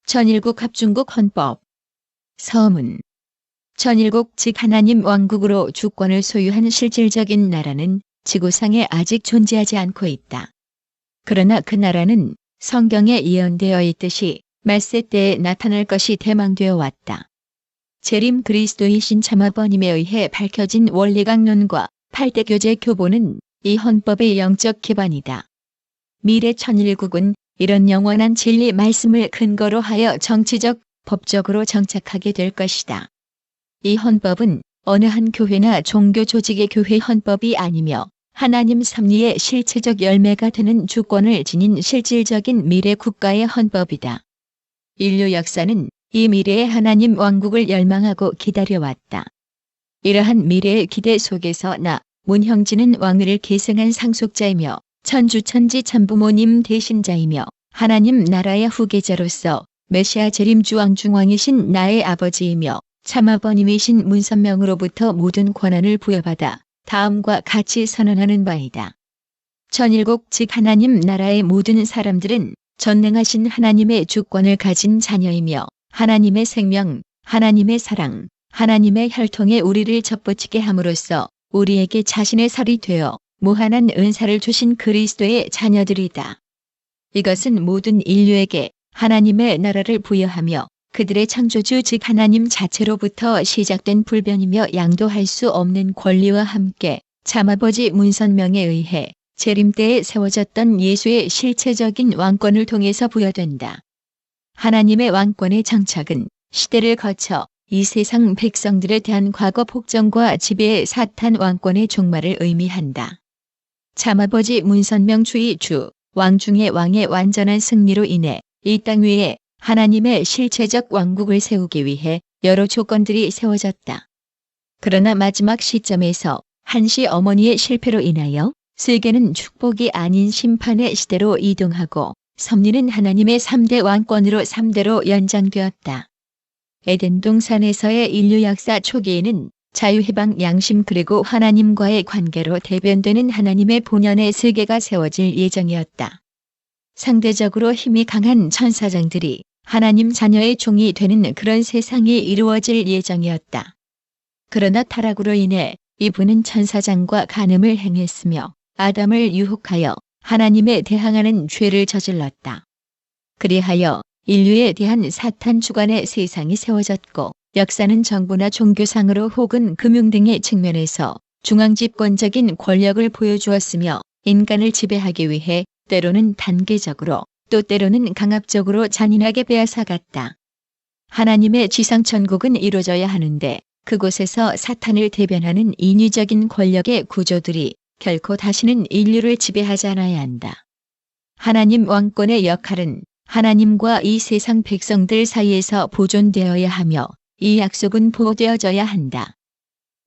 천일국 합중국 헌법. 서문. 천일국 즉 하나님 왕국으로 주권을 소유한 실질적인 나라는 지구상에 아직 존재하지 않고 있다. 그러나 그 나라는 성경에 예언되어 있듯이 말세 때에 나타날 것이 대망되어 왔다. 재림 그리스도이신 참아버님에 의해 밝혀진 원리강론과 8대 교제 교본은 이 헌법의 영적 기반이다. 미래 천일국은 이런 영원한 진리 말씀을 근거로 하여 정치적, 법적으로 정착하게 될 것이다. 이 헌법은 어느 한 교회나 종교 조직의 교회 헌법이 아니며 하나님 섭리의 실체적 열매가 되는 주권을 지닌 실질적인 미래 국가의 헌법이다. 인류 역사는 이 미래의 하나님 왕국을 열망하고 기다려왔다. 이러한 미래의 기대 속에서 나, 문형진은 왕위를 계승한 상속자이며 천주천지 참부모님 대신자이며 하나님 나라의 후계자로서 메시아 재림주 왕중왕이신 나의 아버지이며 참아버님이신 문선명으로부터 모든 권한을 부여받아 다음과 같이 선언하는 바이다. 천일국 즉 하나님 나라의 모든 사람들은 전능하신 하나님의 주권을 가진 자녀이며 하나님의 생명, 하나님의 사랑, 하나님의 혈통에 우리를 접붙이게 함으로써 우리에게 자신의 살이 되어 무한한 은사를 주신 그리스도의 자녀들이다. 이것은 모든 인류에게 하나님의 나라를 부여하며 그들의 창조주 즉 하나님 자체로부터 시작된 불변이며 양도할 수 없는 권리와 함께 참아버지 문선명에 의해 재림 때에 세워졌던 예수의 실체적인 왕권을 통해서 부여된다. 하나님의 왕권의 정착은 시대를 거쳐 이 세상 백성들에 대한 과거 폭정과 지배의 사탄 왕권의 종말을 의미한다. 참아버지 문선명 주의 주, 왕 중의 왕의 완전한 승리로 인해 이 땅 위에 하나님의 실체적 왕국을 세우기 위해 여러 조건들이 세워졌다. 그러나 마지막 시점에서 한시 어머니의 실패로 인하여 세계는 축복이 아닌 심판의 시대로 이동하고 섭리는 하나님의 3대 왕권으로 3대로 연장되었다. 에덴 동산에서의 인류 역사 초기에는 자유해방 양심 그리고 하나님과의 관계로 대변되는 하나님의 본연의 세계가 세워질 예정이었다. 상대적으로 힘이 강한 천사장들이 하나님 자녀의 종이 되는 그런 세상이 이루어질 예정이었다. 그러나 타락으로 인해 이분은 천사장과 간음을 행했으며 아담을 유혹하여 하나님에 대항하는 죄를 저질렀다. 그리하여 인류에 대한 사탄 주관의 세상이 세워졌고 역사는 정부나 종교상으로 혹은 금융 등의 측면에서 중앙집권적인 권력을 보여주었으며 인간을 지배하기 위해 때로는 단계적으로 또 때로는 강압적으로 잔인하게 빼앗아갔다. 하나님의 지상천국은 이루어져야 하는데 그곳에서 사탄을 대변하는 인위적인 권력의 구조들이 결코 다시는 인류를 지배하지 않아야 한다. 하나님 왕권의 역할은 하나님과 이 세상 백성들 사이에서 보존되어야 하며 이 약속은 보호되어져야 한다.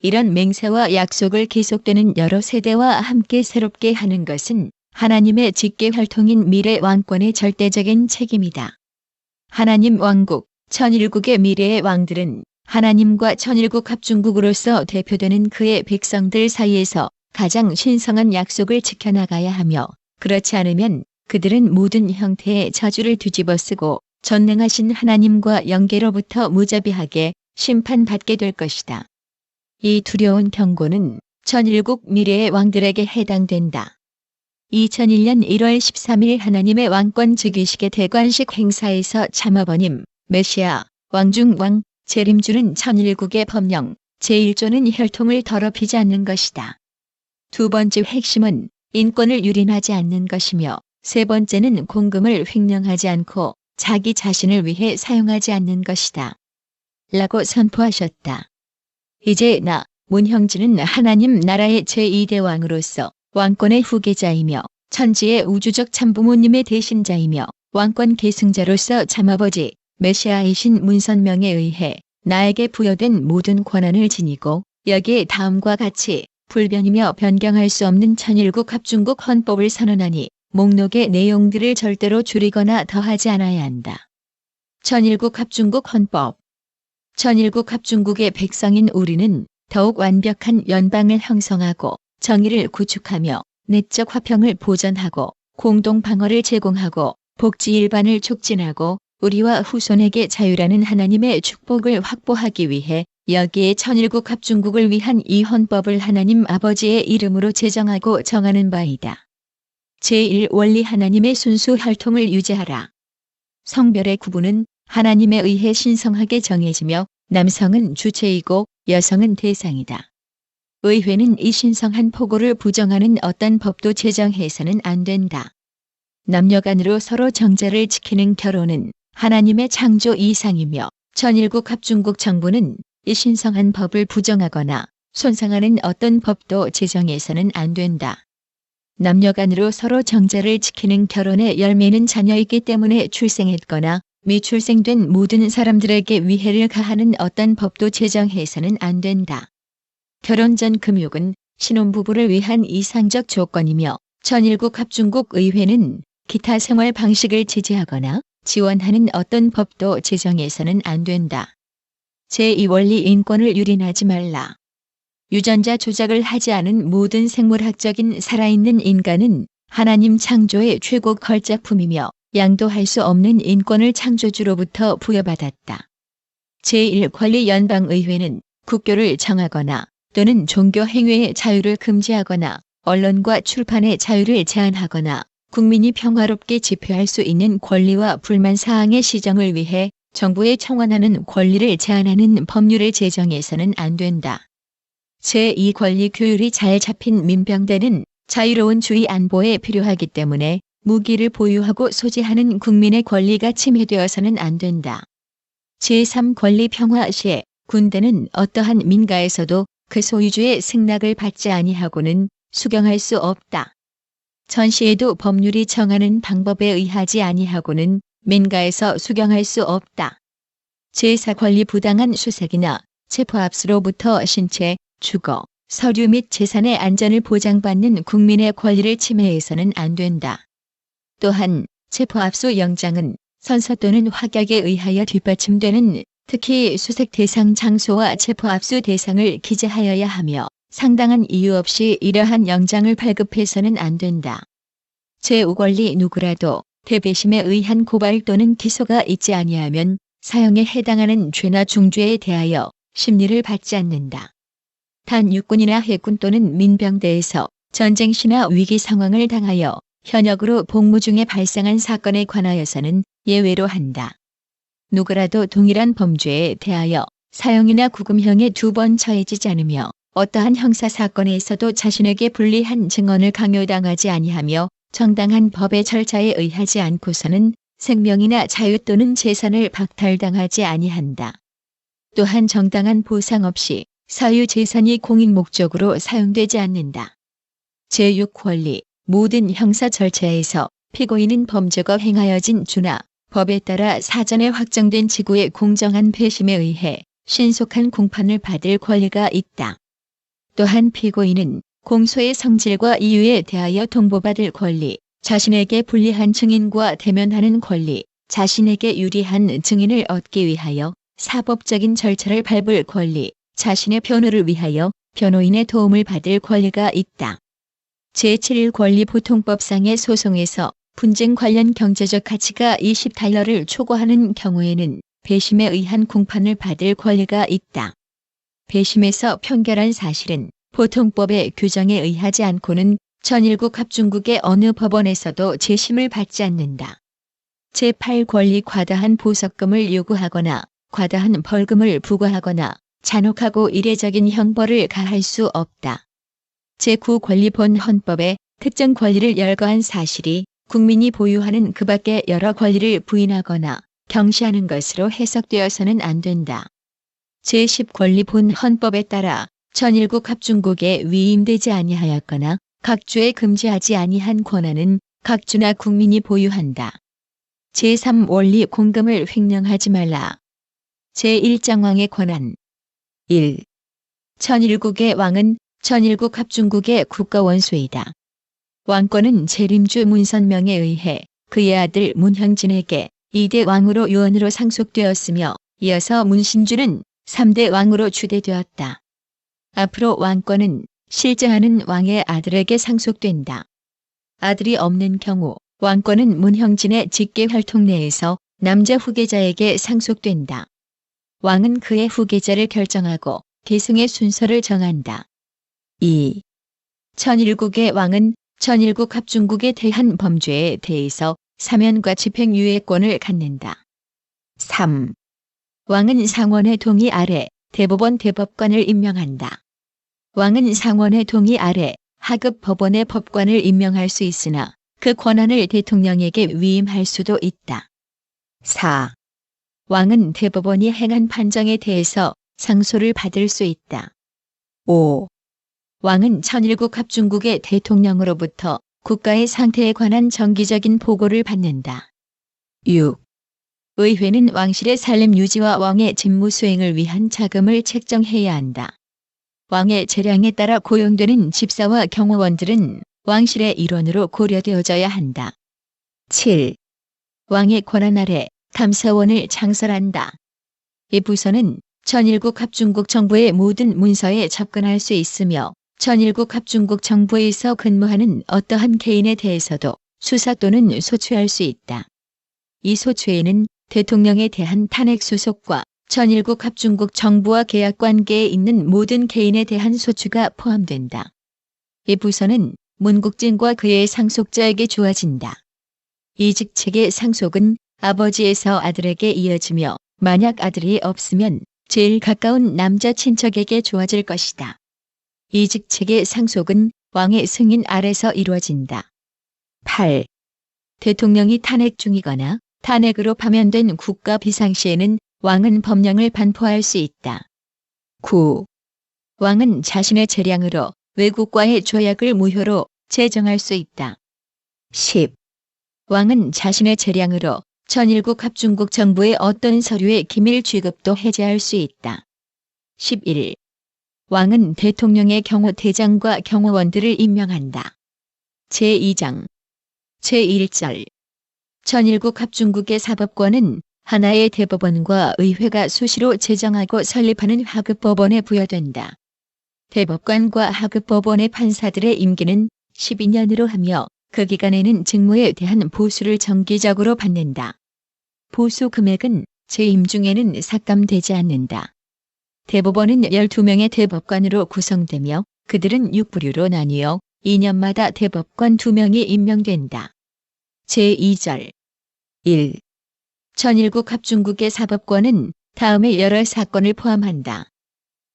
이런 맹세와 약속을 계속되는 여러 세대와 함께 새롭게 하는 것은 하나님의 직계 활동인 미래 왕권의 절대적인 책임이다. 하나님 왕국, 천일국의 미래의 왕들은 하나님과 천일국 합중국으로서 대표되는 그의 백성들 사이에서 가장 신성한 약속을 지켜나가야 하며 그렇지 않으면 그들은 모든 형태의 저주를 뒤집어쓰고 전능하신 하나님과 영계로부터 무자비하게 심판받게 될 것이다. 이 두려운 경고는 천일국 미래의 왕들에게 해당된다. 2001년 1월 13일 하나님의 왕권 즉위식의 대관식 행사에서 참아버님, 메시아, 왕중왕, 재림주는 천일국의 법령, 제1조는 혈통을 더럽히지 않는 것이다. 두 번째 핵심은 인권을 유린하지 않는 것이며 세 번째는 공금을 횡령하지 않고 자기 자신을 위해 사용하지 않는 것이다. 라고 선포하셨다. 이제 나, 문형진은 하나님 나라의 제2대 왕으로서 왕권의 후계자이며 천지의 우주적 참부모님의 대신자이며 왕권 계승자로서 참아버지 메시아이신 문선명에 의해 나에게 부여된 모든 권한을 지니고 여기에 다음과 같이 불변이며 변경할 수 없는 천일국 합중국 헌법을 선언하니 목록의 내용들을 절대로 줄이거나 더하지 않아야 한다. 천일국 합중국 헌법. 천일국 합중국의 백성인 우리는 더욱 완벽한 연방을 형성하고 정의를 구축하며 내적 화평을 보전하고 공동 방어를 제공하고 복지 일반을 촉진하고 우리와 후손에게 자유라는 하나님의 축복을 확보하기 위해 여기에 천일국 합중국을 위한 이 헌법을 하나님 아버지의 이름으로 제정하고 정하는 바이다. 제1원리 하나님의 순수 혈통을 유지하라. 성별의 구분은 하나님에 의해 신성하게 정해지며 남성은 주체이고 여성은 대상이다. 의회는 이 신성한 포고를 부정하는 어떤 법도 제정해서는 안 된다. 남녀 간으로 서로 정자를 지키는 결혼은 하나님의 창조 이상이며 천일국 합중국 정부는 이 신성한 법을 부정하거나 손상하는 어떤 법도 제정해서는 안 된다. 남녀 간으로 서로 정자를 지키는 결혼의 열매는 자녀이기 때문에 출생했거나 미출생된 모든 사람들에게 위해를 가하는 어떤 법도 제정해서는 안 된다. 결혼 전 금욕은 신혼부부를 위한 이상적 조건이며 천일국 합중국 의회는 기타 생활 방식을 지지하거나 지원하는 어떤 법도 제정해서는 안 된다. 제2원리 인권을 유린하지 말라. 유전자 조작을 하지 않은 모든 생물학적인 살아있는 인간은 하나님 창조의 최고 걸작품이며 양도할 수 없는 인권을 창조주로부터 부여받았다. 제1권리 연방의회는 국교를 정하거나 또는 종교 행위의 자유를 금지하거나 언론과 출판의 자유를 제한하거나 국민이 평화롭게 집회할 수 있는 권리와 불만 사항의 시정을 위해 정부에 청원하는 권리를 제한하는 법률을 제정해서는 안 된다. 제2권리 규율이 잘 잡힌 민병대는 자유로운 주의 안보에 필요하기 때문에 무기를 보유하고 소지하는 국민의 권리가 침해되어서는 안 된다. 제3권리 평화 시에 군대는 어떠한 민가에서도 그 소유주의 승낙을 받지 아니하고는 수경할 수 없다. 전시에도 법률이 정하는 방법에 의하지 아니하고는 민가에서 수경할 수 없다. 제4권리 부당한 수색이나 체포압수로부터 신체, 주거, 서류 및 재산의 안전을 보장받는 국민의 권리를 침해해서는 안 된다. 또한 체포압수 영장은 선서 또는 확약에 의하여 뒷받침되는 특히 수색 대상 장소와 체포압수 대상을 기재하여야 하며 상당한 이유 없이 이러한 영장을 발급해서는 안 된다. 제5권리 누구라도 대배심에 의한 고발 또는 기소가 있지 아니하면 사형에 해당하는 죄나 중죄에 대하여 심리를 받지 않는다. 단 육군이나 해군 또는 민병대에서 전쟁 시나 위기 상황을 당하여 현역으로 복무 중에 발생한 사건에 관하여서는 예외로 한다. 누구라도 동일한 범죄에 대하여 사형이나 구금형에 2번 처해지지 않으며 어떠한 형사사건에서도 자신에게 불리한 증언을 강요당하지 아니하며 정당한 법의 절차에 의하지 않고서는 생명이나 자유 또는 재산을 박탈당하지 아니한다. 또한 정당한 보상 없이 사유 재산이 공익 목적으로 사용되지 않는다. 제6권리 모든 형사 절차에서 피고인은 범죄가 행하여진 주나 법에 따라 사전에 확정된 지구의 공정한 배심에 의해 신속한 공판을 받을 권리가 있다. 또한 피고인은 공소의 성질과 이유에 대하여 통보받을 권리, 자신에게 불리한 증인과 대면하는 권리, 자신에게 유리한 증인을 얻기 위하여 사법적인 절차를 밟을 권리, 자신의 변호를 위하여 변호인의 도움을 받을 권리가 있다. 제7권리 보통법상의 소송에서 분쟁 관련 경제적 가치가 $20를 초과하는 경우에는 배심에 의한 공판을 받을 권리가 있다. 배심에서 판결한 사실은 보통법의 규정에 의하지 않고는 천일국 합중국의 어느 법원에서도 재심을 받지 않는다. 제8권리 과다한 보석금을 요구하거나 과다한 벌금을 부과하거나 잔혹하고 이례적인 형벌을 가할 수 없다. 제9권리 본 헌법에 특정 권리를 열거한 사실이 국민이 보유하는 그 밖의 여러 권리를 부인하거나 경시하는 것으로 해석되어서는 안 된다. 제10권리 본 헌법에 따라 천일국 합중국에 위임되지 아니하였거나 각 주에 금지하지 아니한 권한은 각 주나 국민이 보유한다. 제3원리 공금을 횡령하지 말라. 제1장왕의 권한 1. 천일국의 왕은 천일국 합중국의 국가원수이다. 왕권은 재림주 문선명에 의해 그의 아들 문형진에게 2대 왕으로 유언으로 상속되었으며 이어서 문신주는 3대 왕으로 추대되었다. 앞으로 왕권은 실제하는 왕의 아들에게 상속된다. 아들이 없는 경우 왕권은 문형진의 직계 혈통 내에서 남자 후계자에게 상속된다. 왕은 그의 후계자를 결정하고 계승의 순서를 정한다. 2. 천일국의 왕은 천일국 합중국에 대한 범죄에 대해서 사면과 집행유예권을 갖는다. 3. 왕은 상원의 동의 아래 대법원 대법관을 임명한다. 왕은 상원의 동의 아래 하급 법원의 법관을 임명할 수 있으나 그 권한을 대통령에게 위임할 수도 있다. 4. 왕은 대법원이 행한 판정에 대해서 상소를 받을 수 있다. 5. 왕은 천일국 합중국의 대통령으로부터 국가의 상태에 관한 정기적인 보고를 받는다. 6. 의회는 왕실의 살림 유지와 왕의 직무 수행을 위한 자금을 책정해야 한다. 왕의 재량에 따라 고용되는 집사와 경호원들은 왕실의 일원으로 고려되어져야 한다. 7. 왕의 권한 아래 감사원을 창설한다. 이 부서는 천일국 합중국 정부의 모든 문서에 접근할 수 있으며 천일국 합중국 정부에서 근무하는 어떠한 개인에 대해서도 수사 또는 소추할 수 있다. 이 소추에는 대통령에 대한 탄핵 수속과 천일국 합중국 정부와 계약 관계에 있는 모든 개인에 대한 소추가 포함된다. 이 부서는 문국진과 그의 상속자에게 주어진다. 이 직책의 상속은 아버지에서 아들에게 이어지며 만약 아들이 없으면 제일 가까운 남자 친척에게 주어질 것이다. 이 직책의 상속은 왕의 승인 아래서 이루어진다. 8. 대통령이 탄핵 중이거나 탄핵으로 파면된 국가 비상시에는 왕은 법령을 반포할 수 있다. 9. 왕은 자신의 재량으로 외국과의 조약을 무효로 제정할 수 있다. 10. 왕은 자신의 재량으로 천일국 합중국 정부의 어떤 서류의 기밀 취급도 해제할 수 있다. 11. 왕은 대통령의 경호 대장과 경호원들을 임명한다. 제2장 제1절 천일국 합중국의 사법권은 하나의 대법원과 의회가 수시로 제정하고 설립하는 하급법원에 부여된다. 대법관과 하급법원의 판사들의 임기는 12년으로 하며 그 기간에는 직무에 대한 보수를 정기적으로 받는다. 보수 금액은 재임 중에는 삭감되지 않는다. 대법원은 12명의 대법관으로 구성되며 그들은 6부류로 나뉘어 2년마다 대법관 2명이 임명된다. 제2절 1. 천일국 합중국의 사법권은 다음의 여러 사건을 포함한다.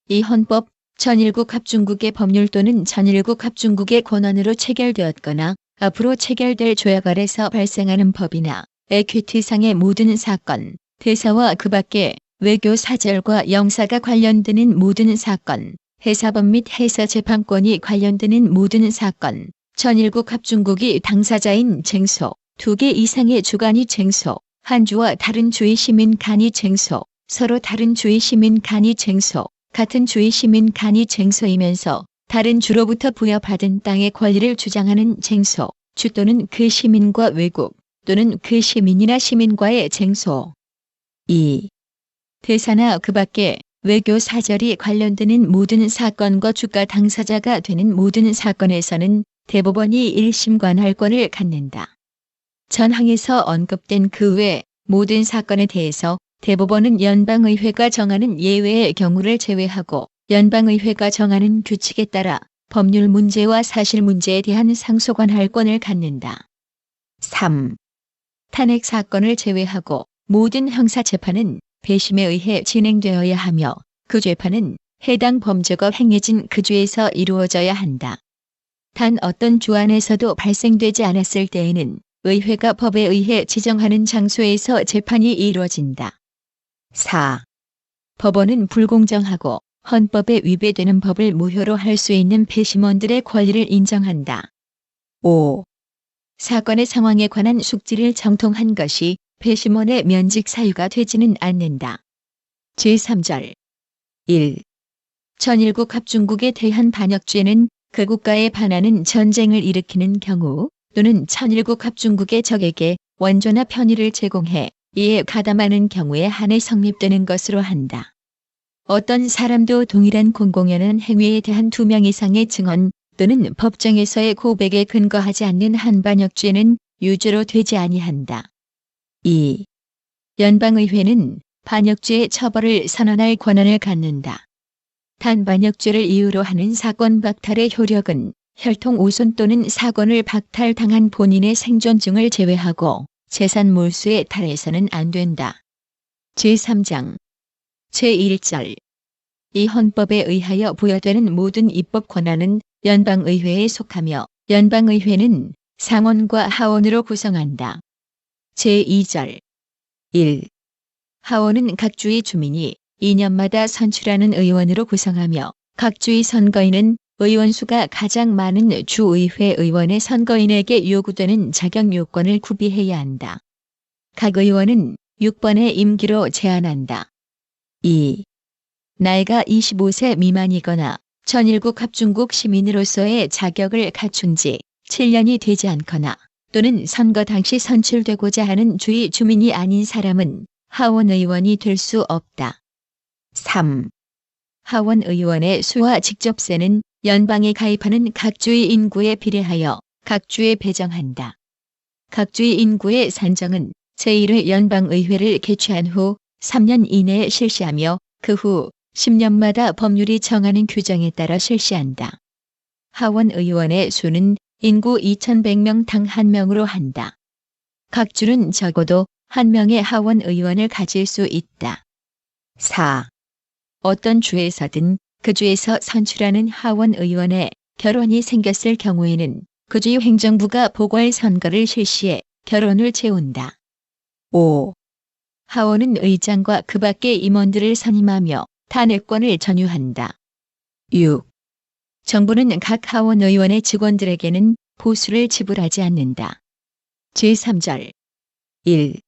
이 헌법, 천일국 합중국의 법률 또는 천일국 합중국의 권한으로 체결되었거나 앞으로 체결될 조약 아래서 발생하는 법이나 에퀴티상의 모든 사건, 대사와 그 밖에 외교 사절과 영사가 관련되는 모든 사건, 해사법 및 해사재판권이 관련되는 모든 사건, 천일국 합중국이 당사자인 쟁소, 2개 이상의 주간이 쟁소, 한 주와 다른 주의 시민 간이 쟁소, 서로 다른 주의 시민 간이 쟁소, 같은 주의 시민 간이 쟁소이면서 다른 주로부터 부여받은 땅의 권리를 주장하는 쟁소, 주 또는 그 시민과 외국 또는 그 시민이나 시민과의 쟁소. 2. 대사나 그 밖에 외교 사절이 관련되는 모든 사건과 주가 당사자가 되는 모든 사건에서는 대법원이 1심 관할권을 갖는다. 전항에서 언급된 그 외 모든 사건에 대해서 대법원은 연방의회가 정하는 예외의 경우를 제외하고 연방의회가 정하는 규칙에 따라 법률 문제와 사실 문제에 대한 상소 관할권을 갖는다. 3. 탄핵 사건을 제외하고 모든 형사재판은 배심에 의해 진행되어야 하며 그 재판은 해당 범죄가 행해진 그 주에서 이루어져야 한다. 단 어떤 주 안에서도 발생되지 않았을 때에는 의회가 법에 의해 지정하는 장소에서 재판이 이루어진다. 4. 법원은 불공정하고 헌법에 위배되는 법을 무효로 할 수 있는 배심원들의 권리를 인정한다. 5. 사건의 상황에 관한 숙지를 정통한 것이 배심원의 면직 사유가 되지는 않는다. 제3절 1. 천일국 합중국에 대한 반역죄는 그 국가에 반하는 전쟁을 일으키는 경우 또는 천일국 합중국의 적에게 원조나 편의를 제공해 이에 가담하는 경우에 한해 성립되는 것으로 한다. 어떤 사람도 동일한 공공연한 행위에 대한 2명 이상의 증언 또는 법정에서의 고백에 근거하지 않는 한 반역죄는 유죄로 되지 아니한다. 2. 연방의회는 반역죄의 처벌을 선언할 권한을 갖는다. 단 반역죄를 이유로 하는 사건 박탈의 효력은 혈통 우선 또는 사건을 박탈당한 본인의 생존증을 제외하고 재산 몰수에 달해서는 안 된다. 제3장 제1절 이 헌법에 의하여 부여되는 모든 입법 권한은 연방의회에 속하며 연방의회는 상원과 하원으로 구성한다. 제2절 1. 하원은 각 주의 주민이 2년마다 선출하는 의원으로 구성하며 각 주의 선거인은 의원 수가 가장 많은 주의회 의원의 선거인에게 요구되는 자격 요건을 구비해야 한다. 각 의원은 6번의 임기로 제한한다. 2. 나이가 25세 미만이거나 전일국 합중국 시민으로서의 자격을 갖춘 지 7년이 되지 않거나 또는 선거 당시 선출되고자 하는 주의 주민이 아닌 사람은 하원 의원이 될 수 없다. 3. 하원 의원의 수와 직접세는 연방에 가입하는 각 주의 인구에 비례하여 각 주에 배정한다. 각 주의 인구의 산정은 제1회 연방의회를 개최한 후 3년 이내에 실시하며 그 후 10년마다 법률이 정하는 규정에 따라 실시한다. 하원 의원의 수는 인구 2100명 당 1명으로 한다. 각 주는 적어도 1명의 하원 의원을 가질 수 있다. 4. 어떤 주에서든 그 주에서 선출하는 하원 의원의 결혼이 생겼을 경우에는 그 주의 행정부가 보궐선거를 실시해 결혼을 채운다. 5. 하원은 의장과 그 밖의 임원들을 선임하며 탄핵권을 전유한다. 6. 정부는 각 하원 의원의 직원들에게는 보수를 지불하지 않는다. 제3절 1.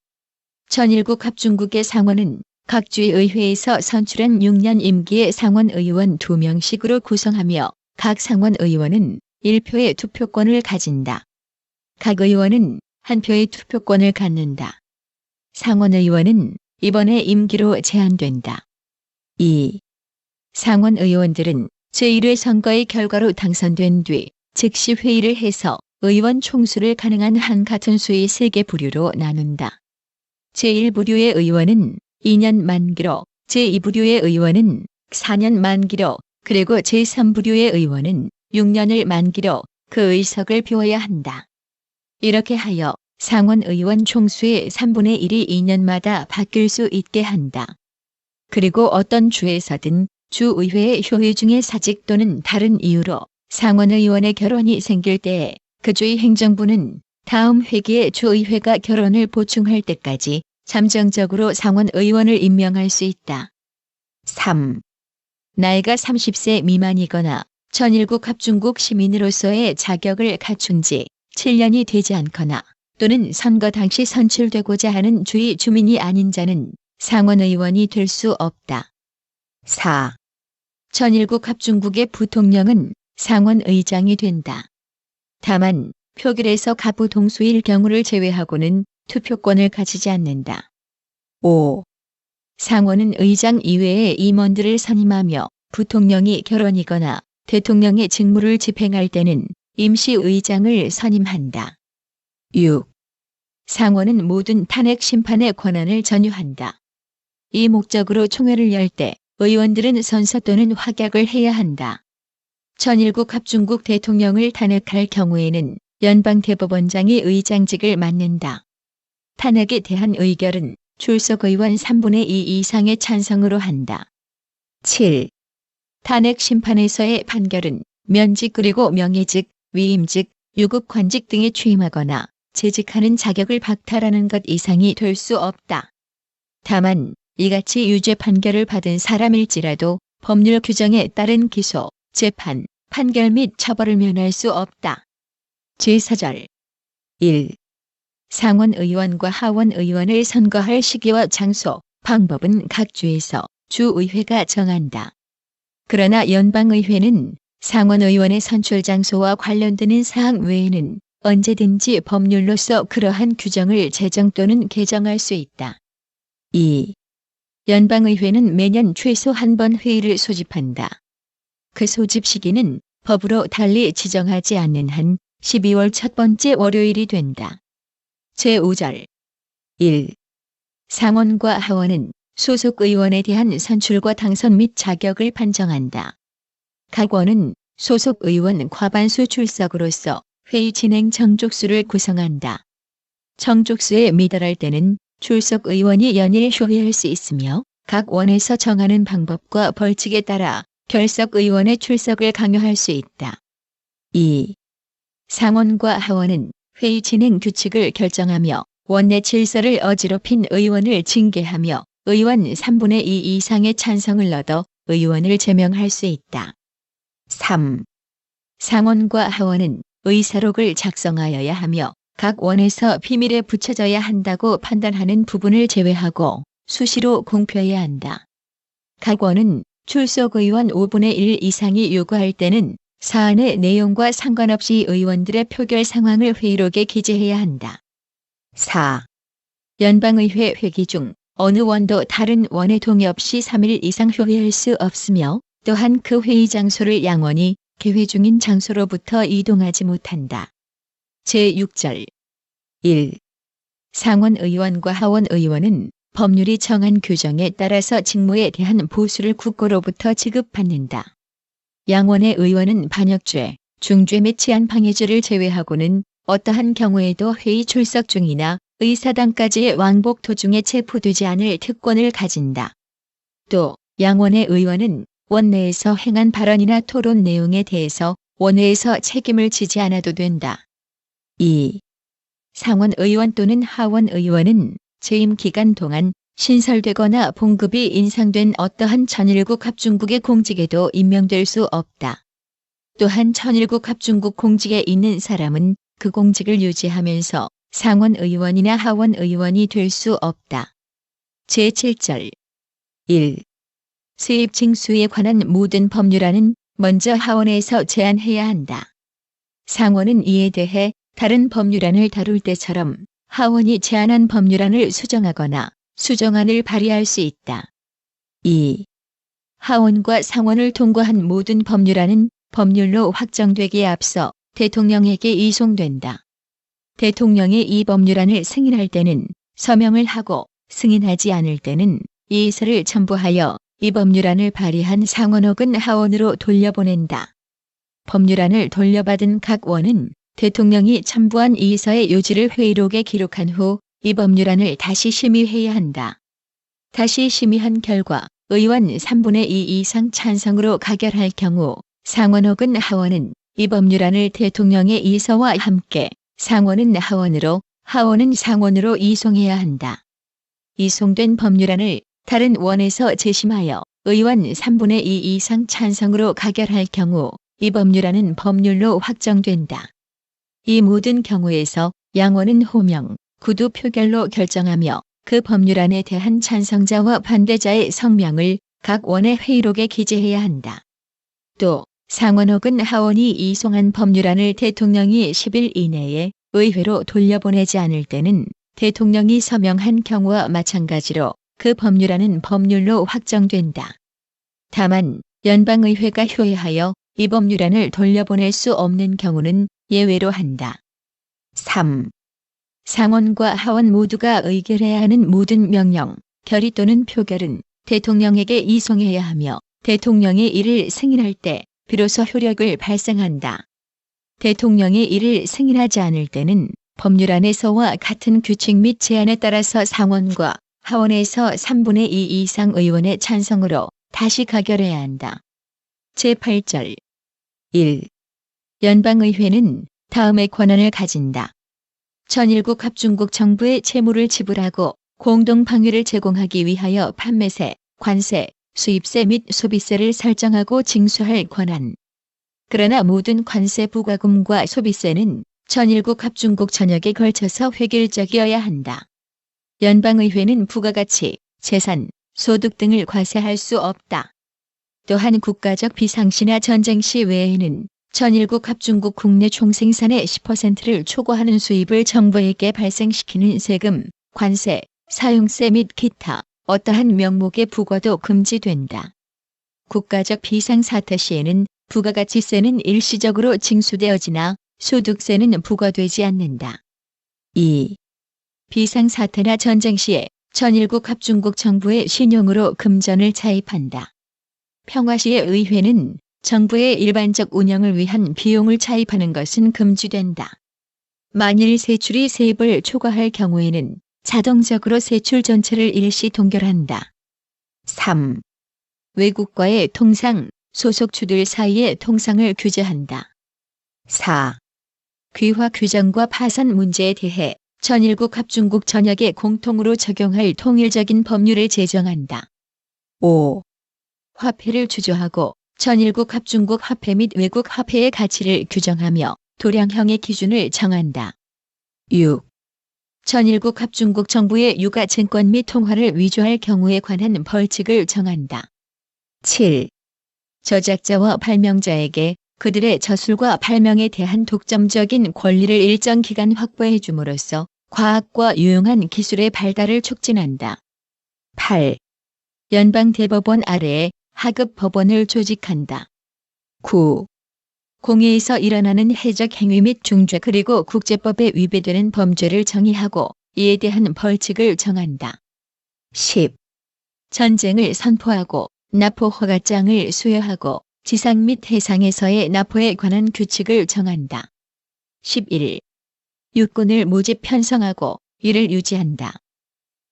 전일국 합중국의 상원은 각 주의 의회에서 선출한 6년 임기의 상원 의원 2명씩으로 구성하며 각 상원 의원은 1표의 투표권을 가진다. 각 의원은 1표의 투표권을 갖는다. 상원 의원은 이번의 임기로 제한된다. 2. 상원 의원들은 제1회 선거의 결과로 당선된 뒤 즉시 회의를 해서 의원 총수를 가능한 한 같은 수의 3개 부류로 나눈다. 제1부류의 의원은 2년 만기로, 제2부류의 의원은 4년 만기로, 그리고 제3부류의 의원은 6년을 만기로 그 의석을 비워야 한다. 이렇게 하여 상원 의원 총수의 3분의 1이 2년마다 바뀔 수 있게 한다. 그리고 어떤 주에서든 주의회의 효의 중에 사직 또는 다른 이유로 상원 의원의 결혼이 생길 때에 그 주의 행정부는 다음 회기에 주의회가 결혼을 보충할 때까지 잠정적으로 상원 의원을 임명할 수 있다. 3. 나이가 30세 미만이거나 전일국 합중국 시민으로서의 자격을 갖춘 지 7년이 되지 않거나 또는 선거 당시 선출되고자 하는 주의 주민이 아닌 자는 상원 의원이 될 수 없다. 4. 전일국 합중국의 부통령은 상원 의장이 된다. 다만 표결에서 가부 동수일 경우를 제외하고는 투표권을 가지지 않는다. 5. 상원은 의장 이외의 임원들을 선임하며 부통령이 결혼이거나 대통령의 직무를 집행할 때는 임시의장을 선임한다. 6. 상원은 모든 탄핵 심판의 권한을 전유한다. 이 목적으로 총회를 열 때 의원들은 선서 또는 확약을 해야 한다. 전일국 합중국 대통령을 탄핵할 경우에는 연방대법원장이 의장직을 맡는다. 탄핵에 대한 의결은 출석 의원 3분의 2 이상의 찬성으로 한다. 7. 탄핵 심판에서의 판결은 면직 그리고 명예직, 위임직, 유급관직 등에 취임하거나 재직하는 자격을 박탈하는 것 이상이 될 수 없다. 다만 이같이 유죄 판결을 받은 사람일지라도 법률 규정에 따른 기소, 재판, 판결 및 처벌을 면할 수 없다. 제4절 1. 상원 의원과 하원 의원을 선거할 시기와 장소, 방법은 각 주에서 주의회가 정한다. 그러나 연방의회는 상원 의원의 선출 장소와 관련되는 사항 외에는 언제든지 법률로서 그러한 규정을 제정 또는 개정할 수 있다. 2. 연방의회는 매년 최소 한 번 회의를 소집한다. 그 소집 시기는 법으로 달리 지정하지 않는 한 12월 첫 번째 월요일이 된다. 제5절 1. 상원과 하원은 소속 의원에 대한 선출과 당선 및 자격을 판정한다. 각 원은 소속 의원 과반수 출석으로서 회의 진행 정족수를 구성한다. 정족수에 미달할 때는 출석 의원이 연일 효회할 수 있으며 각 원에서 정하는 방법과 벌칙에 따라 결석 의원의 출석을 강요할 수 있다. 2. 상원과 하원은 회의 진행 규칙을 결정하며 원내 질서를 어지럽힌 의원을 징계하며 의원 3분의 2 이상의 찬성을 얻어 의원을 제명할 수 있다. 3. 상원과 하원은 의사록을 작성하여야 하며 각 원에서 비밀에 붙여져야 한다고 판단하는 부분을 제외하고 수시로 공표해야 한다. 각 원은 출석 의원 5분의 1 이상이 요구할 때는 사안의 내용과 상관없이 의원들의 표결 상황을 회의록에 기재해야 한다. 4. 연방의회 회기 중 어느 원도 다른 원의 동의 없이 3일 이상 효회할 수 없으며 또한 그 회의 장소를 양원이 개회 중인 장소로부터 이동하지 못한다. 제6절 1. 상원 의원과 하원 의원은 법률이 정한 규정에 따라서 직무에 대한 보수를 국고로부터 지급받는다. 양원의 의원은 반역죄, 중죄 및 치안방해죄를 제외하고는 어떠한 경우에도 회의 출석 중이나 의사당까지의 왕복 도중에 체포되지 않을 특권을 가진다. 또 양원의 의원은 원내에서 행한 발언이나 토론 내용에 대해서 원회에서 책임을 지지 않아도 된다. 2. 상원 의원 또는 하원 의원은 재임 기간 동안 신설되거나 봉급이 인상된 어떠한 천일국 합중국의 공직에도 임명될 수 없다. 또한 천일국 합중국 공직에 있는 사람은 그 공직을 유지하면서 상원 의원이나 하원 의원이 될 수 없다. 제7절 1. 세입 징수에 관한 모든 법률안은 먼저 하원에서 제안해야 한다. 상원은 이에 대해 다른 법률안을 다룰 때처럼 하원이 제안한 법률안을 수정하거나 수정안을 발의할 수 있다. 2. 하원과 상원을 통과한 모든 법률안은 법률로 확정되기에 앞서 대통령에게 이송된다. 대통령이 이 법률안을 승인할 때는 서명을 하고 승인하지 않을 때는 이의서를 첨부하여 이 법률안을 발의한 상원 혹은 하원으로 돌려보낸다. 법률안을 돌려받은 각 원은 대통령이 첨부한 이의서의 요지를 회의록에 기록한 후 이 법률안을 다시 심의해야 한다. 다시 심의한 결과 의원 3분의 2 이상 찬성으로 가결할 경우 상원 혹은 하원은 이 법률안을 대통령의 이의서와 함께 상원은 하원으로, 하원은 상원으로 이송해야 한다. 이송된 법률안을 다른 원에서 재심하여 의원 3분의 2 이상 찬성으로 가결할 경우 이 법률안은 법률로 확정된다. 이 모든 경우에서 양원은 호명, 구두 표결로 결정하며 그 법률안에 대한 찬성자와 반대자의 성명을 각 원의 회의록에 기재해야 한다. 또 상원 혹은 하원이 이송한 법률안을 대통령이 10일 이내에 의회로 돌려보내지 않을 때는 대통령이 서명한 경우와 마찬가지로 그 법률안은 법률로 확정된다. 다만 연방의회가 효회하여 이 법률안을 돌려보낼 수 없는 경우는 예외로 한다. 3. 상원과 하원 모두가 의결해야 하는 모든 명령, 결의 또는 표결은 대통령에게 이송해야 하며 대통령이 이를 승인할 때 비로소 효력을 발생한다. 대통령이 이를 승인하지 않을 때는 법률안에서와 같은 규칙 및 제안에 따라서 상원과 하원에서 3분의 2 이상 의원의 찬성으로 다시 가결해야 한다. 제8절 1. 연방의회는 다음의 권한을 가진다. 천일국 합중국 정부의 채무를 지불하고 공동 방위를 제공하기 위하여 판매세, 관세, 수입세 및 소비세를 설정하고 징수할 권한. 그러나 모든 관세 부과금과 소비세는 천일국 합중국 전역에 걸쳐서 획일적이어야 한다. 연방의회는 부가가치, 재산, 소득 등을 과세할 수 없다. 또한 국가적 비상시나 전쟁 시 외에는 천일국 합중국 국내 총생산의 10%를 초과하는 수입을 정부에게 발생시키는 세금, 관세, 사용세 및 기타 어떠한 명목의 부과도 금지된다. 국가적 비상사태 시에는 부가가치세는 일시적으로 징수되어지나 소득세는 부과되지 않는다. 2. 비상사태나 전쟁 시에 천일국 합중국 정부의 신용으로 금전을 차입한다. 평화시의 의회는 정부의 일반적 운영을 위한 비용을 차입하는 것은 금지된다. 만일 세출이 세입을 초과할 경우에는 자동적으로 세출 전체를 일시 동결한다. 3. 외국과의 통상, 소속주들 사이의 통상을 규제한다. 4. 귀화 규정과 파산 문제에 대해 천일국 합중국 전역에 공통으로 적용할 통일적인 법률을 제정한다. 5. 화폐를 주조하고 천일국 합중국 화폐 및 외국 화폐의 가치를 규정하며 도량형의 기준을 정한다. 6. 천일국 합중국 정부의 유가 증권 및 통화를 위조할 경우에 관한 벌칙을 정한다. 7. 저작자와 발명자에게 그들의 저술과 발명에 대한 독점적인 권리를 일정 기간 확보해 줌으로써 과학과 유용한 기술의 발달을 촉진한다. 8. 연방대법원 아래에 하급 법원을 조직한다. 9. 공해에서 일어나는 해적 행위 및 중죄 그리고 국제법에 위배되는 범죄를 정의하고 이에 대한 벌칙을 정한다. 10. 전쟁을 선포하고 납포 허가장을 수여하고 지상 및 해상에서의 납포에 관한 규칙을 정한다. 11. 육군을 모집 편성하고 이를 유지한다.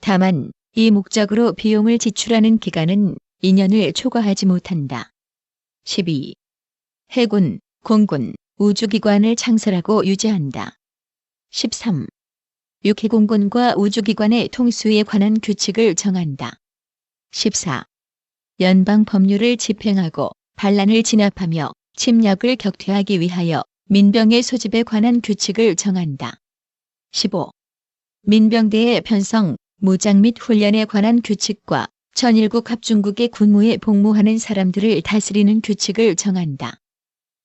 다만 이 목적으로 비용을 지출하는 기간은 2년을 초과하지 못한다. 12. 해군, 공군, 우주기관을 창설하고 유지한다. 13. 육해공군과 우주기관의 통수에 관한 규칙을 정한다. 14. 연방 법률을 집행하고 반란을 진압하며 침략을 격퇴하기 위하여 민병의 소집에 관한 규칙을 정한다. 15. 민병대의 편성, 무장 및 훈련에 관한 규칙과 천일국 합중국의 군무에 복무하는 사람들을 다스리는 규칙을 정한다.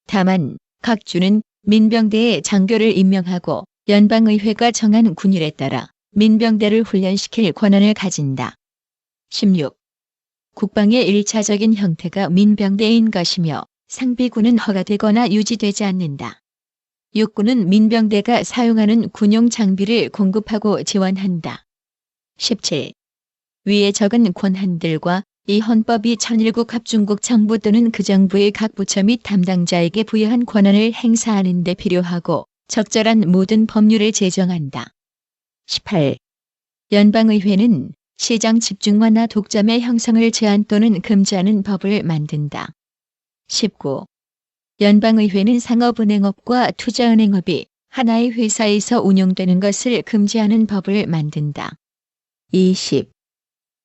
다만 각 주는 민병대의 장교를 임명하고 연방의회가 정한 군율에 따라 민병대를 훈련시킬 권한을 가진다. 16. 국방의 1차적인 형태가 민병대인 것이며 상비군은 허가되거나 유지되지 않는다. 육군은 민병대가 사용하는 군용 장비를 공급하고 지원한다. 17. 위에 적은 권한들과 이 헌법이 천일국 합중국 정부 또는 그 정부의 각 부처 및 담당자에게 부여한 권한을 행사하는 데 필요하고 적절한 모든 법률을 제정한다. 18. 연방의회는 시장 집중화나 독점의 형성을 제한 또는 금지하는 법을 만든다. 19. 연방의회는 상업은행업과 투자은행업이 하나의 회사에서 운용되는 것을 금지하는 법을 만든다. 20.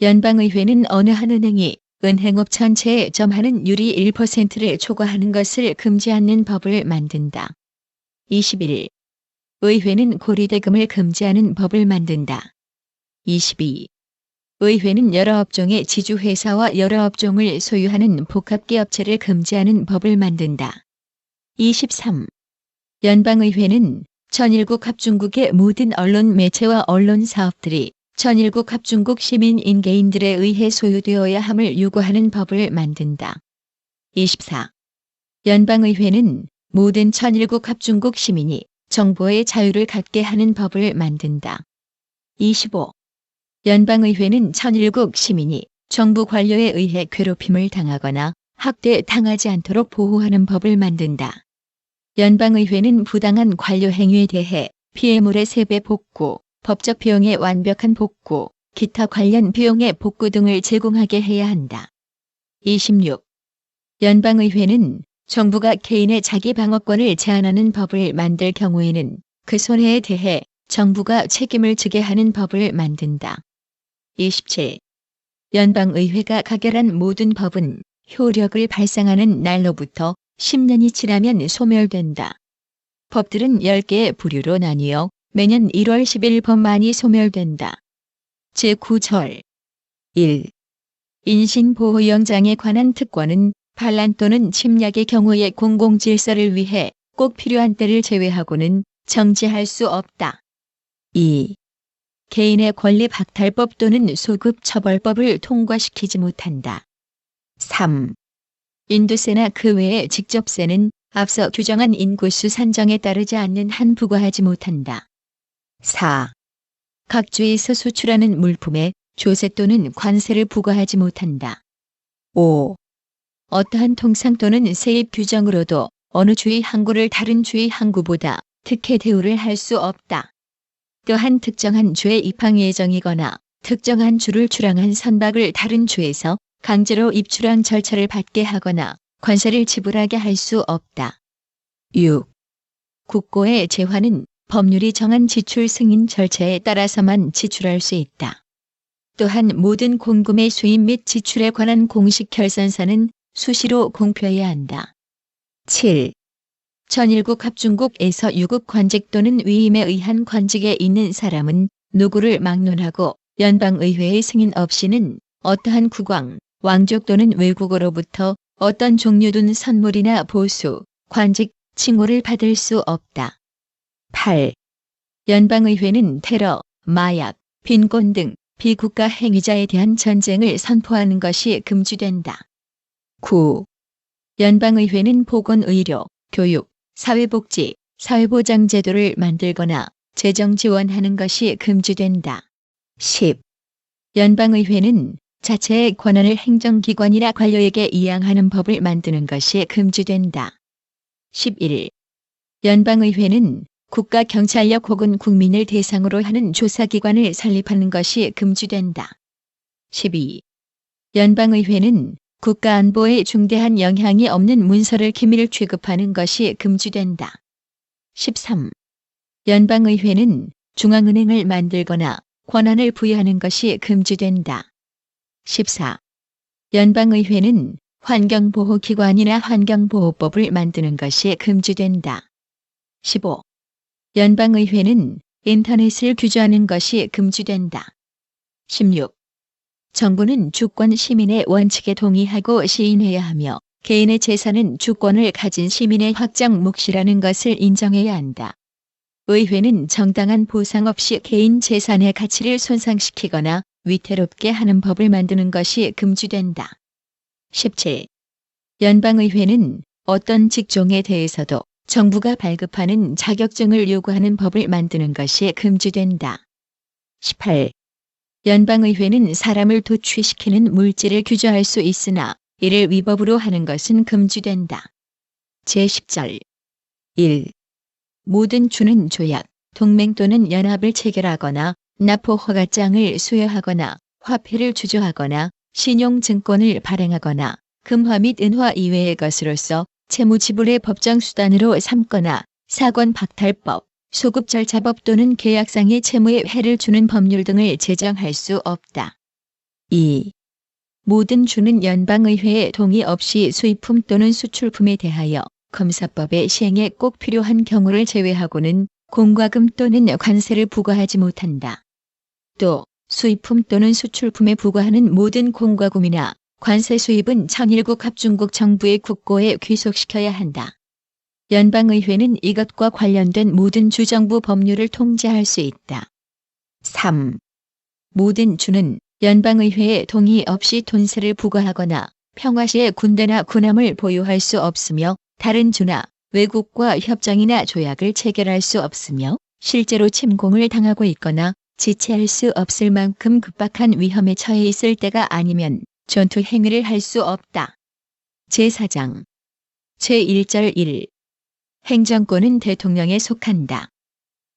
연방의회는 어느 한 은행이 은행업 전체에 점하는 율이 1%를 초과하는 것을 금지하는 법을 만든다. 21. 의회는 고리대금을 금지하는 법을 만든다. 22. 의회는 여러 업종의 지주회사와 여러 업종을 소유하는 복합기업체를 금지하는 법을 만든다. 23. 연방의회는 천일국 합중국의 모든 언론 매체와 언론 사업들이 천일국 합중국 시민인 개인들에 의해 소유되어야 함을 요구하는 법을 만든다. 24. 연방의회는 모든 천일국 합중국 시민이 정보의 자유를 갖게 하는 법을 만든다. 25. 연방의회는 천일국 시민이 정부 관료에 의해 괴롭힘을 당하거나 학대당하지 않도록 보호하는 법을 만든다. 연방의회는 부당한 관료 행위에 대해 피해물의 세배 복구, 법적 비용의 완벽한 복구, 기타 관련 비용의 복구 등을 제공하게 해야 한다. 26. 연방의회는 정부가 개인의 자기 방어권을 제한하는 법을 만들 경우에는 그 손해에 대해 정부가 책임을 지게 하는 법을 만든다. 27. 연방의회가 가결한 모든 법은 효력을 발생하는 날로부터 10년이 지나면 소멸된다. 법들은 10개의 부류로 나뉘어 매년 1월 10일 법만이 소멸된다. 제9절 1. 인신보호영장에 관한 특권은 반란 또는 침략의 경우에 공공질서를 위해 꼭 필요한 때를 제외하고는 정지할 수 없다. 2. 개인의 권리 박탈법 또는 소급처벌법을 통과시키지 못한다. 3. 인도세나 그 외의 직접세는 앞서 규정한 인구수 산정에 따르지 않는 한 부과하지 못한다. 4. 각 주에서 수출하는 물품에 조세 또는 관세를 부과하지 못한다. 5. 어떠한 통상 또는 세입 규정으로도 어느 주의 항구를 다른 주의 항구보다 특혜 대우를 할 수 없다. 또한 특정한 주에 입항 예정이거나 특정한 주를 출항한 선박을 다른 주에서 강제로 입출항 절차를 받게 하거나 관세를 지불하게 할 수 없다. 6. 국고의 재환은 법률이 정한 지출 승인 절차에 따라서만 지출할 수 있다. 또한 모든 공금의 수입 및 지출에 관한 공식 결산서는 수시로 공표해야 한다. 7. 전일국 합중국에서 유급 관직 또는 위임에 의한 관직에 있는 사람은 누구를 막론하고 연방의회의 승인 없이는 어떠한 국왕, 왕족 또는 외국으로부터 어떤 종류든 선물이나 보수, 관직, 칭호를 받을 수 없다. 8. 연방의회는 테러, 마약, 빈곤 등 비국가 행위자에 대한 전쟁을 선포하는 것이 금지된다. 9. 연방의회는 보건의료, 교육, 사회복지, 사회보장 제도를 만들거나 재정 지원하는 것이 금지된다. 10. 연방의회는 자체의 권한을 행정기관이나 관료에게 이양하는 법을 만드는 것이 금지된다. 11. 연방의회는 국가경찰력 혹은 국민을 대상으로 하는 조사기관을 설립하는 것이 금지된다. 12. 연방의회는 국가안보에 중대한 영향이 없는 문서를 기밀 취급하는 것이 금지된다. 13. 연방의회는 중앙은행을 만들거나 권한을 부여하는 것이 금지된다. 14. 연방의회는 환경보호기관이나 환경보호법을 만드는 것이 금지된다. 15. 연방의회는 인터넷을 규제하는 것이 금지된다. 16. 정부는 주권 시민의 원칙에 동의하고 시인해야 하며 개인의 재산은 주권을 가진 시민의 확장 몫이라는 것을 인정해야 한다. 의회는 정당한 보상 없이 개인 재산의 가치를 손상시키거나 위태롭게 하는 법을 만드는 것이 금지된다. 17. 연방의회는 어떤 직종에 대해서도 정부가 발급하는 자격증을 요구하는 법을 만드는 것이 금지된다. 18. 연방의회는 사람을 도취시키는 물질을 규제할 수 있으나 이를 위법으로 하는 것은 금지된다. 제10절 1. 모든 주는 조약, 동맹 또는 연합을 체결하거나 납포 허가장을 수여하거나 화폐를 주조하거나 신용증권을 발행하거나 금화 및 은화 이외의 것으로서 채무지불의 법정 수단으로 삼거나 사권 박탈법, 소급절차법 또는 계약상의 채무에 해를 주는 법률 등을 제정할 수 없다. 2. 모든 주는 연방의회의 동의 없이 수입품 또는 수출품에 대하여 검사법의 시행에 꼭 필요한 경우를 제외하고는 공과금 또는 관세를 부과하지 못한다. 또 수입품 또는 수출품에 부과하는 모든 공과금이나 관세 수입은 천일국 합중국 정부의 국고에 귀속시켜야 한다. 연방의회는 이것과 관련된 모든 주정부 법률을 통제할 수 있다. 3. 모든 주는 연방의회의 동의 없이 돈세를 부과하거나 평화시에 군대나 군함을 보유할 수 없으며 다른 주나 외국과 협정이나 조약을 체결할 수 없으며 실제로 침공을 당하고 있거나 지체할 수 없을 만큼 급박한 위험에 처해 있을 때가 아니면 전투 행위를 할 수 없다. 제4장 제1절 1. 행정권은 대통령에 속한다.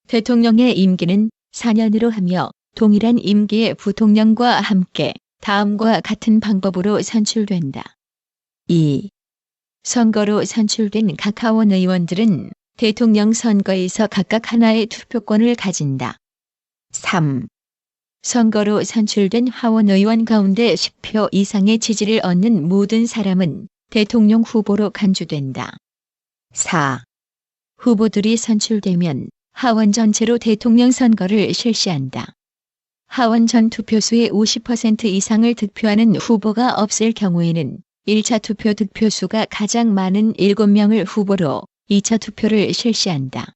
대통령의 임기는 4년으로 하며 동일한 임기의 부통령과 함께 다음과 같은 방법으로 선출된다. 2. 선거로 선출된 각 하원 의원들은 대통령 선거에서 각각 하나의 투표권을 가진다. 3. 선거로 선출된 하원 의원 가운데 10표 이상의 지지를 얻는 모든 사람은 대통령 후보로 간주된다. 4. 후보들이 선출되면 하원 전체로 대통령 선거를 실시한다. 하원 전 투표수의 50% 이상을 득표하는 후보가 없을 경우에는 1차 투표 득표수가 가장 많은 7명을 후보로 2차 투표를 실시한다.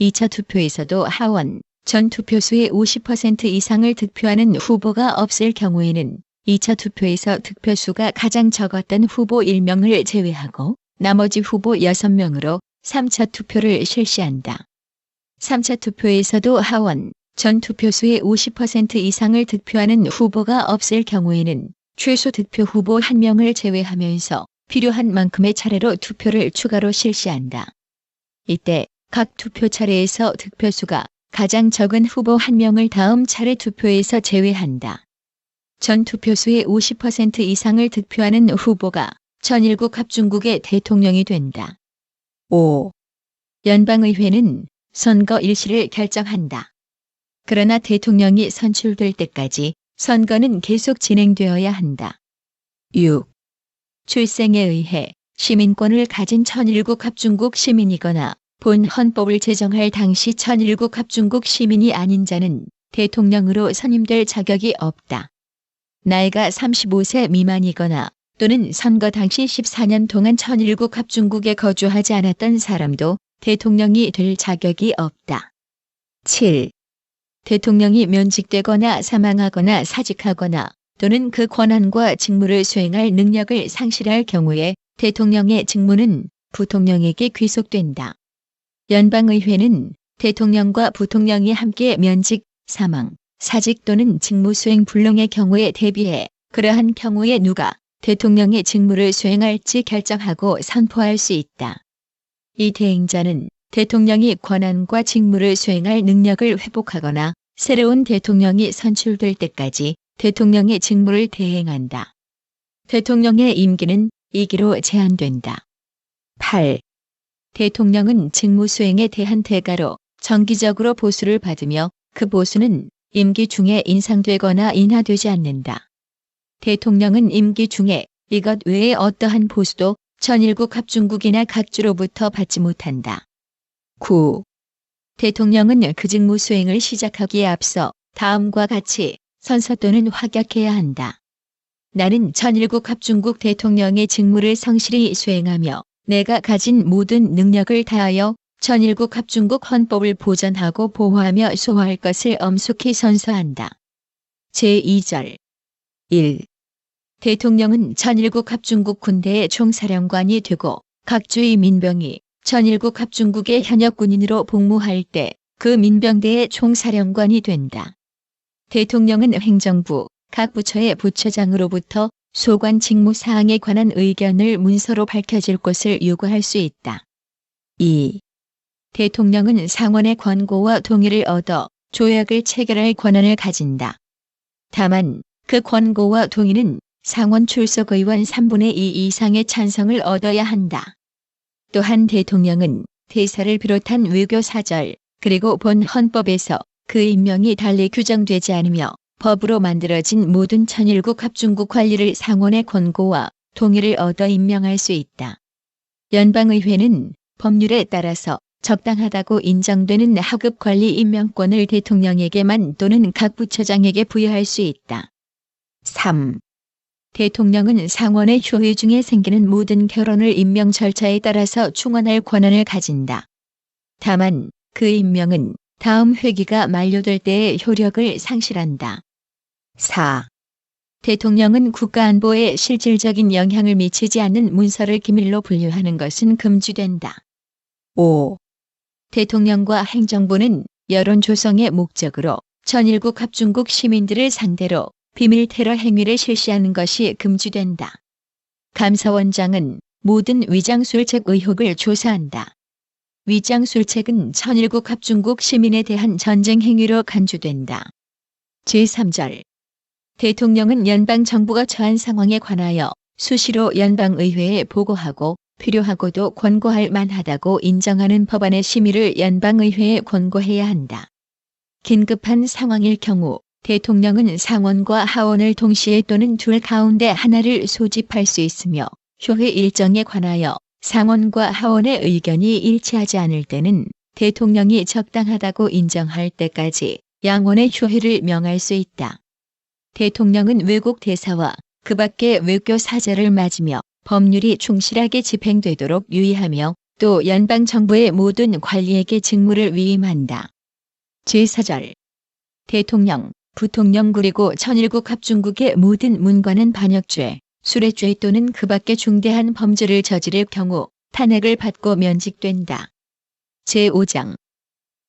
2차 투표에서도 하원 전 투표수의 50% 이상을 득표하는 후보가 없을 경우에는 2차 투표에서 득표수가 가장 적었던 후보 1명을 제외하고 나머지 후보 6명으로 3차 투표를 실시한다. 3차 투표에서도 하원 전 투표수의 50% 이상을 득표하는 후보가 없을 경우에는 최소 득표 후보 1명을 제외하면서 필요한 만큼의 차례로 투표를 추가로 실시한다. 이때 각 투표 차례에서 득표수가 가장 적은 후보 1명을 다음 차례 투표에서 제외한다. 전 투표수의 50% 이상을 득표하는 후보가 전일국 합중국의 대통령이 된다. 5. 연방의회는 선거 일시를 결정한다. 그러나 대통령이 선출될 때까지 선거는 계속 진행되어야 한다. 6. 출생에 의해 시민권을 가진 천일국 합중국 시민이거나 본 헌법을 제정할 당시 천일국 합중국 시민이 아닌 자는 대통령으로 선임될 자격이 없다. 나이가 35세 미만이거나 또는 선거 당시 14년 동안 천일국 합중국에 거주하지 않았던 사람도 대통령이 될 자격이 없다. 7. 대통령이 면직되거나 사망하거나 사직하거나 또는 그 권한과 직무를 수행할 능력을 상실할 경우에 대통령의 직무는 부통령에게 귀속된다. 연방의회는 대통령과 부통령이 함께 면직, 사망, 사직 또는 직무 수행 불능의 경우에 대비해 그러한 경우에 누가 대통령의 직무를 수행할지 결정하고 선포할 수 있다. 이 대행자는 대통령이 권한과 직무를 수행할 능력을 회복하거나 새로운 대통령이 선출될 때까지 대통령의 직무를 대행한다. 대통령의 임기는 2기로 제한된다. 8. 대통령은 직무 수행에 대한 대가로 정기적으로 보수를 받으며 그 보수는 임기 중에 인상되거나 인하되지 않는다. 대통령은 임기 중에 이것 외에 어떠한 보수도 전일국 합중국이나 각주로부터 받지 못한다. 9. 대통령은 그 직무 수행을 시작하기에 앞서 다음과 같이 선서 또는 확약해야 한다. 나는 전일국 합중국 대통령의 직무를 성실히 수행하며 내가 가진 모든 능력을 다하여 전일국 합중국 헌법을 보전하고 보호하며 수호할 것을 엄숙히 선서한다. 제2절 1. 대통령은 전일국 합중국 군대의 총사령관이 되고 각 주의 민병이 전일국 합중국의 현역 군인으로 복무할 때 그 민병대의 총사령관이 된다. 대통령은 행정부, 각 부처의 부처장으로부터 소관 직무 사항에 관한 의견을 문서로 밝혀질 것을 요구할 수 있다. 2. 대통령은 상원의 권고와 동의를 얻어 조약을 체결할 권한을 가진다. 다만 그 권고와 동의는 상원 출석 의원 3분의 2 이상의 찬성을 얻어야 한다. 또한 대통령은 대사를 비롯한 외교 사절 그리고 본 헌법에서 그 임명이 달리 규정되지 않으며 법으로 만들어진 모든 천일국 합중국 관리를 상원의 권고와 동의를 얻어 임명할 수 있다. 연방의회는 법률에 따라서 적당하다고 인정되는 하급 관리 임명권을 대통령에게만 또는 각 부처장에게 부여할 수 있다. 3. 대통령은 상원의 효의 중에 생기는 모든 결혼을 임명 절차에 따라서 충원할 권한을 가진다. 다만 그 임명은 다음 회기가 만료될 때의 효력을 상실한다. 4. 대통령은 국가안보에 실질적인 영향을 미치지 않는 문서를 기밀로 분류하는 것은 금지된다. 5. 대통령과 행정부는 여론 조성의 목적으로 전일국 합중국 시민들을 상대로 비밀 테러 행위를 실시하는 것이 금지된다. 감사원장은 모든 위장술책 의혹을 조사한다. 위장술책은 천일국 합중국 시민에 대한 전쟁 행위로 간주된다. 제3절 대통령은 연방정부가 처한 상황에 관하여 수시로 연방의회에 보고하고 필요하고도 권고할 만하다고 인정하는 법안의 심의를 연방의회에 권고해야 한다. 긴급한 상황일 경우 대통령은 상원과 하원을 동시에 또는 둘 가운데 하나를 소집할 수 있으며 효회 일정에 관하여 상원과 하원의 의견이 일치하지 않을 때는 대통령이 적당하다고 인정할 때까지 양원의 효회를 명할 수 있다. 대통령은 외국 대사와 그 밖의 외교 사절을 맞으며 법률이 충실하게 집행되도록 유의하며 또 연방정부의 모든 관리에게 직무를 위임한다. 제4절 대통령, 부통령 그리고 천일국 합중국의 모든 문관은 반역죄, 수뢰죄 또는 그 밖의 중대한 범죄를 저지를 경우 탄핵을 받고 면직된다. 제5장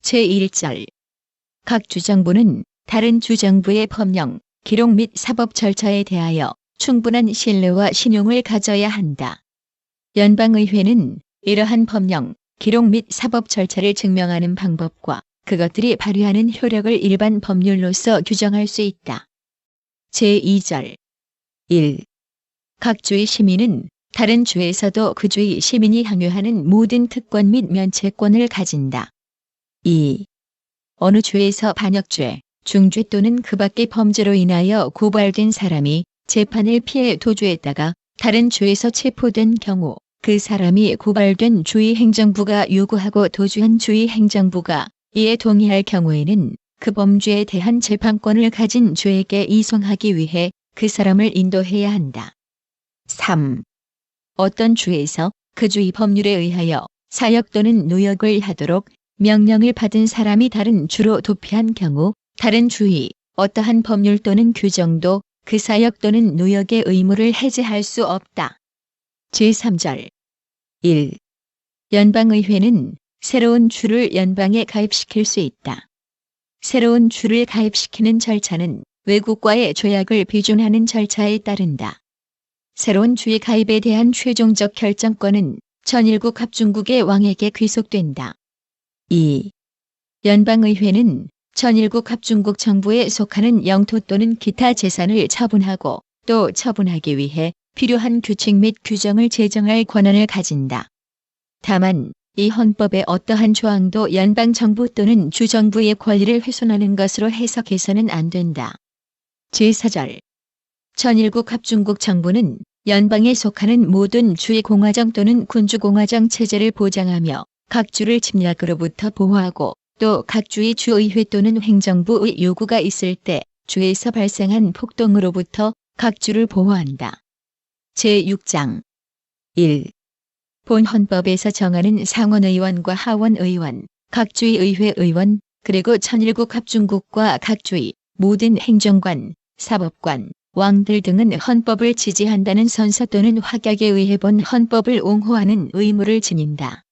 제1절 각 주정부는 다른 주정부의 법령, 기록 및 사법 절차에 대하여 충분한 신뢰와 신용을 가져야 한다. 연방의회는 이러한 법령, 기록 및 사법 절차를 증명하는 방법과 그것들이 발휘하는 효력을 일반 법률로서 규정할 수 있다. 제2절 1. 각 주의 시민은 다른 주에서도 그 주의 시민이 향유하는 모든 특권 및 면책권을 가진다. 2. 어느 주에서 반역죄, 중죄 또는 그 밖의 범죄로 인하여 고발된 사람이 재판을 피해 도주했다가 다른 주에서 체포된 경우 그 사람이 고발된 주의 행정부가 요구하고 도주한 주의 행정부가 이에 동의할 경우에는 그 범죄에 대한 재판권을 가진 주에게 이송하기 위해 그 사람을 인도해야 한다. 3. 어떤 주에서 그 주의 법률에 의하여 사역 또는 노역을 하도록 명령을 받은 사람이 다른 주로 도피한 경우 다른 주의 어떠한 법률 또는 규정도 그 사역 또는 노역의 의무를 해제할 수 없다. 제3절 1. 연방의회는 새로운 주를 연방에 가입시킬 수 있다. 새로운 주를 가입시키는 절차는 외국과의 조약을 비준하는 절차에 따른다. 새로운 주의 가입에 대한 최종적 결정권은 천일국 합중국의 왕에게 귀속된다. 2. 연방의회는 천일국 합중국 정부에 속하는 영토 또는 기타 재산을 처분하고 또 처분하기 위해 필요한 규칙 및 규정을 제정할 권한을 가진다. 다만 이 헌법의 어떠한 조항도 연방정부 또는 주정부의 권리를 훼손하는 것으로 해석해서는 안 된다. 제4절 천일국 합중국 정부는 연방에 속하는 모든 주의 공화정 또는 군주공화정 체제를 보장하며 각 주를 침략으로부터 보호하고 또 각 주의 주의회 또는 행정부의 요구가 있을 때 주에서 발생한 폭동으로부터 각 주를 보호한다. 제6장 1. 본 헌법에서 정하는 상원의원과 하원의원, 각 주의 의회 의원, 그리고 천일국 합중국과 각 주의, 모든 행정관, 사법관, 왕들 등은 헌법을 지지한다는 선서 또는 확약에 의해 본 헌법을 옹호하는 의무를 지닌다.